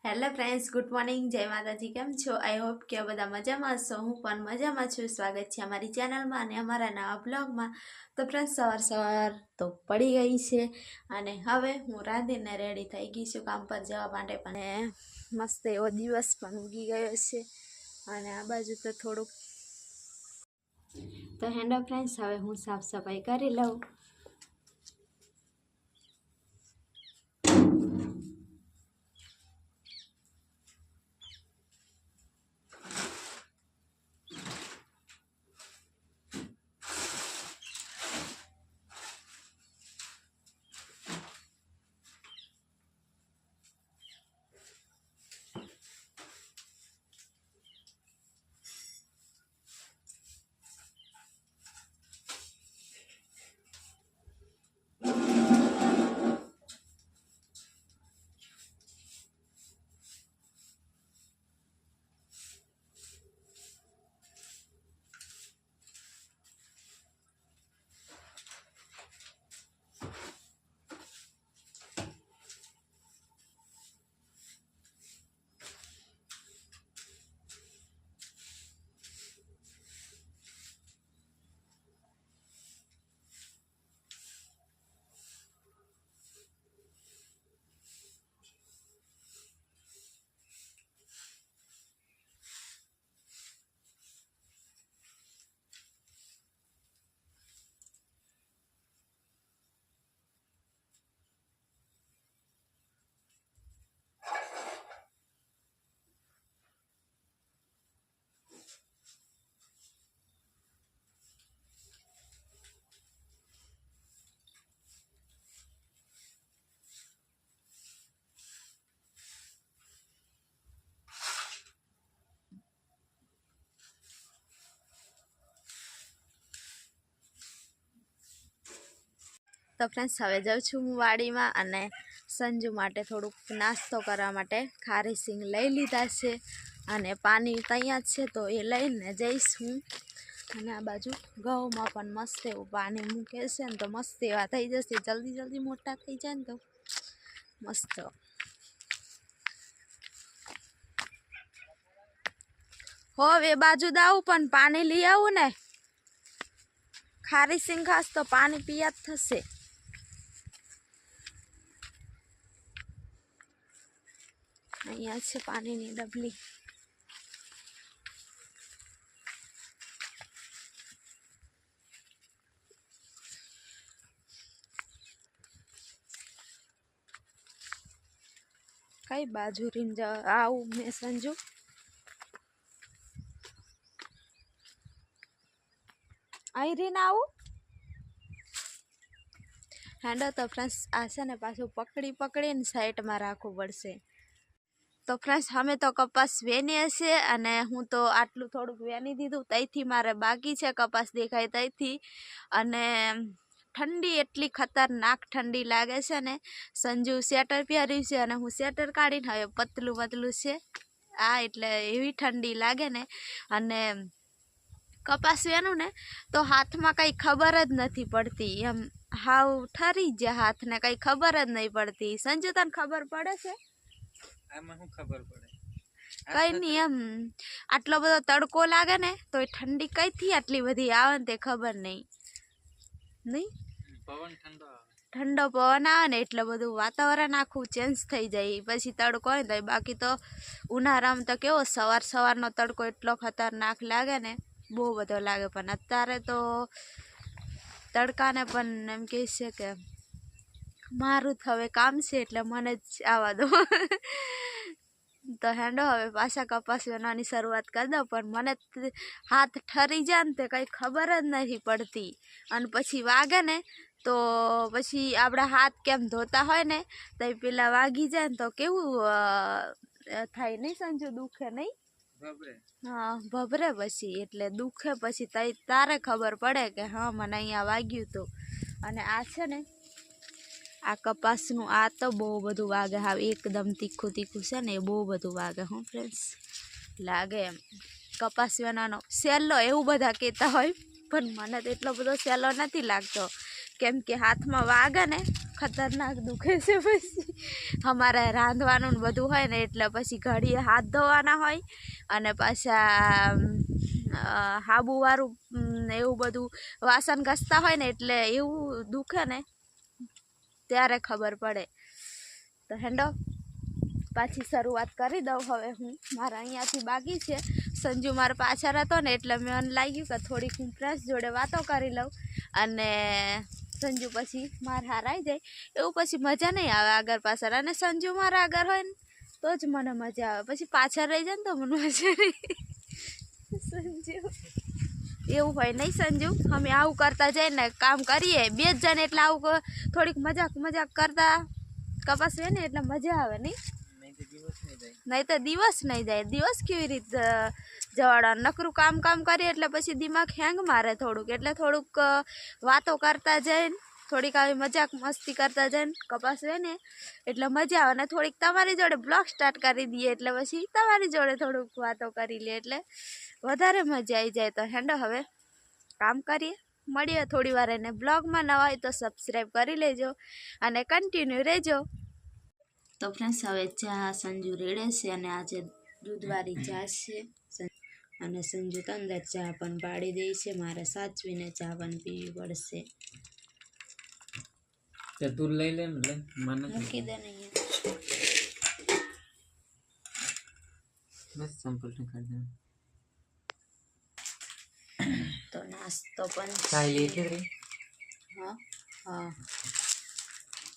Hello friends, good morning, જય માતાજી. કેમ છો? આઈ હોપ કે બધા મજામાં હશો. હું પણ મજામાં છું. સ્વાગત છે અમારી ચેનલમાં અને અમારા નવા બ્લોગમાં. તો ફ્રેન્ડ્સ, સવાર તો પડી ગઈ છે અને હવે હું રાંધીને રેડી થઈ ગઈ છું કામ પર જવા માટે. પણ મસ્ત એવો દિવસ પણ ઉગી ગયો છે અને આ બાજુ તો થોડુંક તો હેન્ડો ફ્રેન્ડ્સ, હવે હું સાફ સફાઈ કરી લઉં. તો ફ્રેન્ડ્સ, હવે જાઉં છું હું વાડીમાં અને સંજુ માટે થોડુંક નાસ્તો કરવા માટે ખારી સિંગ લઈ લીધા છે અને પાણી ત્યાં જ છે તો એ લઈને જઈશ હું. અને આ બાજુ ઘઉંમાં પણ મસ્ત એવું પાણી મૂકે છે ને તો મસ્ત એવા થઈ જશે, જલ્દી જલ્દી મોટા થઈ જાય ને તો મસ્ત. હવે એ બાજુ દાવું પણ પાણી લઈ આવું ને. ખારી સિંગ ખાસ તો પાણી પીયા જ થશે. અહીંયા છે પાણીની ડબલી. કઈ બાજુ રીન આવું મેં સંજુ? અહીં રીન આવું હેન્ડો. તો ફ્રેન્ડ્સ, આ છે ને પાછું પકડીને સાઈડમાં રાખવું પડશે. તો ફ્રેન્ડ્સ, અમે તો કપાસ વેની હશે અને હું તો આટલું થોડુંક વેની દીધું. ત્યાંથી મારે બાકી છે કપાસ દેખાય ત્યાંથી. અને ઠંડી એટલી ખતરનાક ઠંડી લાગે છે ને. સંજુ સ્વેટર પહેર્યું છે અને હું સ્વેટર કાઢીને હવે પતલું છે આ, એટલે એવી ઠંડી લાગે ને. અને કપાસ વેનું ને તો હાથમાં કંઈ ખબર જ નથી પડતી, એમ હાવ ઠરી જાય હાથને, કંઈ ખબર જ નહીં પડતી. સંજુ, તને ખબર પડે છે? આમાં શું ખબર પડે? કઈ નહીં, એમ આટલો બધો તડકો લાગે ને તો એ ઠંડી કઈથી આટલી બધી આવે ને તે ખબર નહીં. પવન ઠંડો પવન આવે ને એટલે બધું વાતાવરણ આખું ચેન્જ થઈ જાય. પછી તડકો હોય તો બાકી તો ઉનાળામાં તો કેવો સવારનો તડકો એટલો ખતરનાક લાગે ને, બહુ બધો લાગે. પણ અત્યારે તો તડકાને પણ એમ કહે છે કે મારું હવે કામ છે એટલે મને જ આવવા દો. તો હેન્ડો, હવે પાછા કપાસ વેનવાની શરૂઆત કરી દો. પણ મને હાથ ઠરી જાય ને તે કંઈ ખબર જ નથી પડતી. અને પછી વાગે ને તો પછી આપણા હાથ કેમ ધોતા હોય ને તો પેલા વાગી જાય ને તો કેવું થાય નહીં સંજુ? દુખે નહીં? હા, ભભરે પછી, એટલે દુખે પછી તારે ખબર પડે કે હા મને અહીંયા વાગ્યું હતું. અને આ છે ને આ કપાસનું આ તો બહુ બધું વાગે. હા, એકદમ તીખું છે ને, એ બહુ બધું વાગે. હું ફ્રેન્ડ્સ, લાગે એમ કપાસ વેનવાનો સહેલો એવું બધા કહેતા હોય, પણ મને તો એટલો બધો સહેલો નથી લાગતો. કેમ કે હાથમાં વાગે ને ખતરનાક દુખે છે પછી અમારે રાંધવાનું ને બધું હોય ને એટલે પછી ઘડીએ હાથ ધોવાના હોય અને પાછા હાબુવાળું એવું બધું વાસણ ઘસતા હોય ને એટલે એવું દુખે ને ત્યારે ખબર પડે. તો હેંડો પાછી શરૂઆત કરી દઉં હવે હું. મારા અહીંયાથી બાકી છે. સંજુ મારા પાછળ હતો ને એટલે મને લાગ્યું કે થોડીક હું ફ્રેન્ડ્સ જોડે વાતો કરી લઉં અને સંજુ પછી મારા હાર આવી જાય. એવું પછી મજા નહીં આવે આગળ પાછળ, અને સંજુ મારા આગળ હોય ને તો જ મને મજા આવે. પછી પાછળ રહી જાય ને તો મને મજા નહીં. સંજુ એવું હોય નહીં સંજુ? અમે આવું કરતા જઈને કામ કરીએ બે જ જણ એટલે આવું થોડીક મજાક કરતા કપાસ હોય ને એટલે મજા આવે નહીં? નહીં તો દિવસ નહીં જાય. દિવસ કેવી રીતે જવાડવાનું? નકરું કામ કરીએ એટલે પછી દિમાગ હેંગ મારે થોડુંક. એટલે થોડુંક વાતો કરતા જઈને થોડીક આવી મજાક મસ્તી કરતા જઈને કપાસ હોય ને એટલે મજા આવે. અને થોડીક તમારી જોડે બ્લોગ સ્ટાર્ટ કરી દઈએ એટલે પછી તમારી જોડે થોડુંક વાતો કરી લે એટલે વધારે મજા આવી જાય. તો હેંડો હવે કામ કરીએ, મળીએ થોડી વાર. એને બ્લોગમાં નવા હોય તો સબસ્ક્રાઈબ કરી લેજો અને કન્ટિન્યુ રહેજો. તો ફ્રેન્ડ્સ હવે ચા સંજુ રેડે છે અને આજે દૂધવાળી ચા છે અને સંજુ તો અંદર ચા પણ પાડી દે છે. મારે સાચવીને ચા પણ પીવી પડશે. તે તું લઈ લે ને, મને મૂકી દે નહીં બસ સિમ્પલ ને કરી દે. તો નાસ્તો પણ ચાય લે કે રે? હા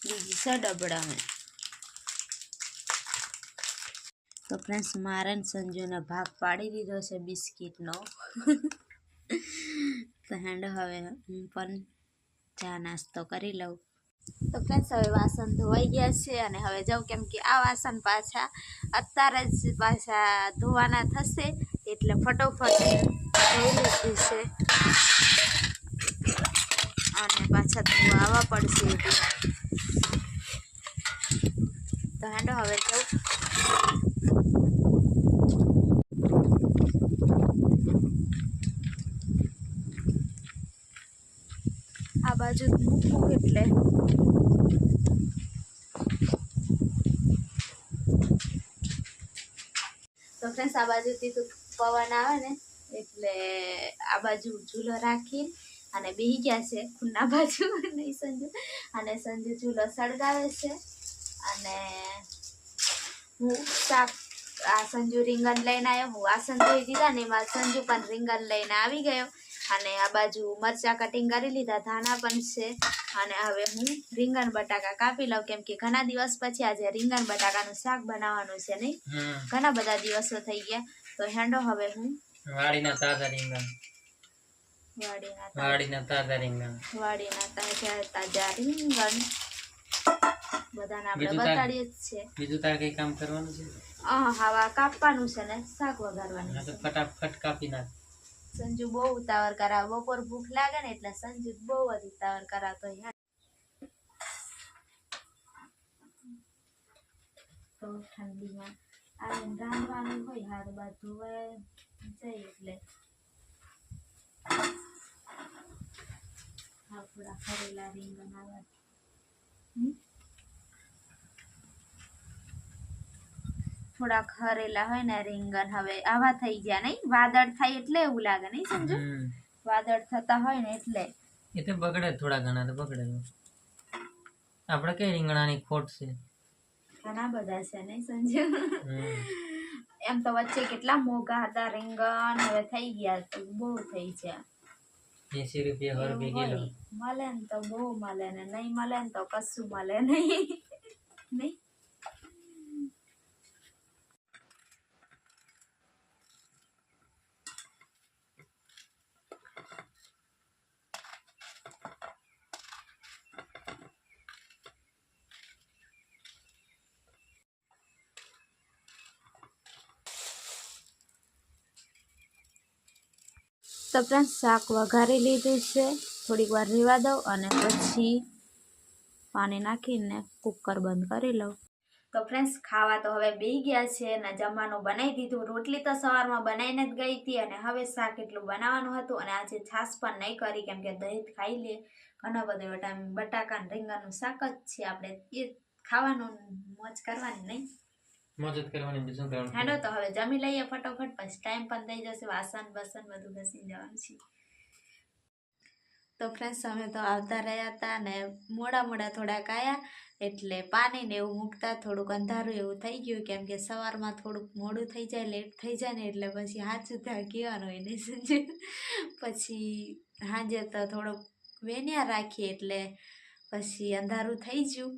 બીજી છે ડબડામાં. તો ફ્રેન્ડ્સ મારે ને સંજુને ભાગ પાડી દીધો છે બિસ્કિટનો. તો હેંડો હવે હું પણ ચા નાસ્તો કરી લઉં. તો ફ્રેન્ડ્સ હવે વાસણ ધોવાઈ ગયા છે અને હવે જાઉં, કેમ કે આ વાસણ પાછા અત્યારે જ પાછા ધોવાના થશે એટલે ફટોફટ ધોઈ લીધું છે અને પાછા ધોવા આવવા પડશે એટલે. તો હેંડો હવે જાઉં. આ બાજુ મૂકવું એટલે તો ફ્રેન્ડ્સ આ બાજુથી તો પવન આવે ને એટલે આ બાજુ ચૂલો રાખી અને બેસી ગયા છે ખૂણા બાજુ. નહીં સંજુ અને સંજુ ચૂલો સળગાવે છે અને હું શાક આ સંજુ રીંગણ લઈને આવ્યો. હું વાસણ ધોઈ દીધા ને એમાં સંજુ પણ રીંગણ લઈને આવી ગયો અને આ બાજુ મરચાં કટિંગ કરી લીધા, ધાણા પણ છે અને હવે હું રીંગણ બટાકા કાપી લઉં, કેમ કે ઘણા દિવસ પછી આજે રીંગણ બટાકાનું શાક બનાવવાનું છે. નહીં ઘણા બધા દિવસો થઈ ગયા. તો હેંડો હવે હું વાડીના તાજા રીંગણ બધાને આપણે બતાડીએ જ છે. બીજું તાર કઈ કામ કરવાનું છે? હવા કાપવાનું છે ને શાક વઘારવાનું છે. ફટાફટ કાપી નાખ. સંજુ બહુ ઉતાવળ કરાવે. બપોર ભૂખ લાગે ને એટલે સંજુ બહુ જ ઉતાવળ કરાવતો હોય. તો ઠંડીમાં આવીને રાંધવાનું હોય, હાથ બાદ ધોવાય જાય એટલે થોડા ખરેલા રીંગણ આવે. થોડા ખરેલા હોય ને રીંગણ હવે આવા થઈ ગયા. નહીં વાદળ થાય એટલે એવું લાગે. નહીં સમજો? વાદળ થતા હોય ને એટલે એ તો બગડે, થોડા ઘણા તો બગડે. આપણે કઈ રીંગણાની ખોટ છે? ઘણા બધા છે. નહીં સમજો? એમ તો વચ્ચે કેટલા મોંઘા હતા રીંગણ, હવે થઈ ગયા બહુ થઈ ગયા. 80 રૂપિયા 100 રૂપિયા કિલો મળે ને તો બહુ મળે ને નહીં મળે ને તો કશું મળે નહીં. નહીં તો ફ્રેન્ડ્સ શાક વઘારી લીધું છે. થોડીક વાર રહેવા દઉં અને પછી પાણી નાખીને કુકર બંધ કરી લઉં. તો ફ્રેન્ડ્સ ખાવા તો હવે બેસી ગયા છે અને જમવાનું બનાવી દીધું. રોટલી તો સવારમાં બનાવીને જ ગઈ હતી અને હવે શાક એટલું બનાવવાનું હતું અને આજે છાશ પણ નહીં કરી કેમ કે દહીં ખાઈ લે ઘણો બધો એવો ટાઈમ. બટાકા અને રીંગણનું શાક જ છે, આપણે એ ખાવાનું મોજ કરવાની નહીં, મોજ જ કરવાની, બીજું કરવાનું. હેડો તો હવે જમી લઈએ ફટોફટ, પછી ટાઈમ પણ થઈ જશે, વાસણ બસન બધું ઘસી જવાનું છે. તો ફ્રેન્ડ્સ અમે તો આવતા રહ્યા હતા ને મોડા થોડાક આવ્યા એટલે પાણી ને એવું મૂકતા થોડુંક અંધારું એવું થઈ ગયું કેમ કે સવારમાં થોડુંક મોડું થઈ જાય, લેટ થઈ જાય ને એટલે પછી હાથ સુધા કહેવાનું હોય ને સમજે. પછી સાંજે તો થોડુંક વેન્યા રાખીએ એટલે પછી અંધારું થઈ ગયું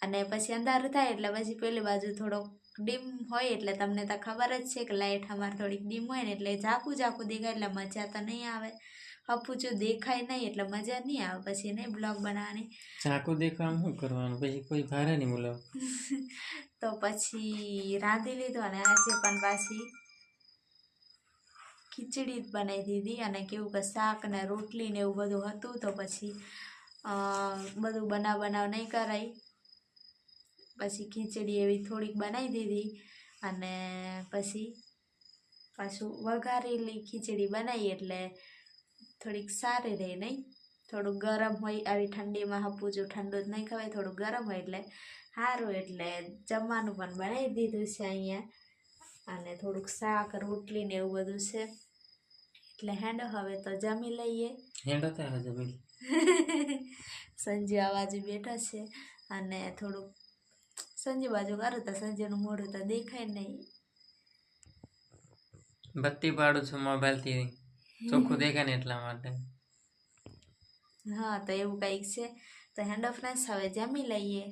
અને પછી અંધારું થાય એટલે પછી પેલી બાજુ થોડોક ડીમ હોય એટલે તમને તો ખબર જ છે કે લાઇટ અમારે થોડીક ડીમ હોય ને એટલે ઝાકું દેખાય એટલે મજા તો નહીં આવે. અપૂચું દેખાય નહીં એટલે મજા નહીં આવે પછી નહીં બ્લોગ બનાવવાની. ચાકુ દેખાવાનું શું કરવાનું, પછી કોઈ ભારે નહીં બોલાવ. તો પછી રાંધી લીધું અને આજે પણ પાછી ખીચડી જ બનાવી દીધી અને કેવું કે શાક ને રોટલી ને એવું બધું હતું તો પછી બધું બનાવ નહીં કરાય. પછી ખીચડી એવી થોડીક બનાવી દીધી અને પછી પાછું વઘારેલી ખીચડી બનાવી એટલે થોડીક સારી રહે નહીં. થોડુંક ગરમ હોય આવી ઠંડીમાં હપું ઠંડુ જ નહીં ખવાય, થોડુંક ગરમ હોય એટલે સારું. એટલે જમવાનું પણ બનાવી દીધું છે અહીંયા અને થોડુંક શાક રોટલી ને એવું બધું છે એટલે હેંડો હવે તો જમી લઈએ. હેંડો થાય જમી. સંજુ આ બાજુ બેઠો છે અને થોડુંક સંજુ બાજુ કરું તો સંજુનું મોઢું તો દેખાય નહીં. બત્તી પાડું છું મોબાઈલથી, ચોખ્ખું દેખાય ને એટલા માટે. હા તો એવું કંઈક છે. તો હેન્ડ ઓફ ફ્રેન્ડ્સ હવે જમી લઈએ.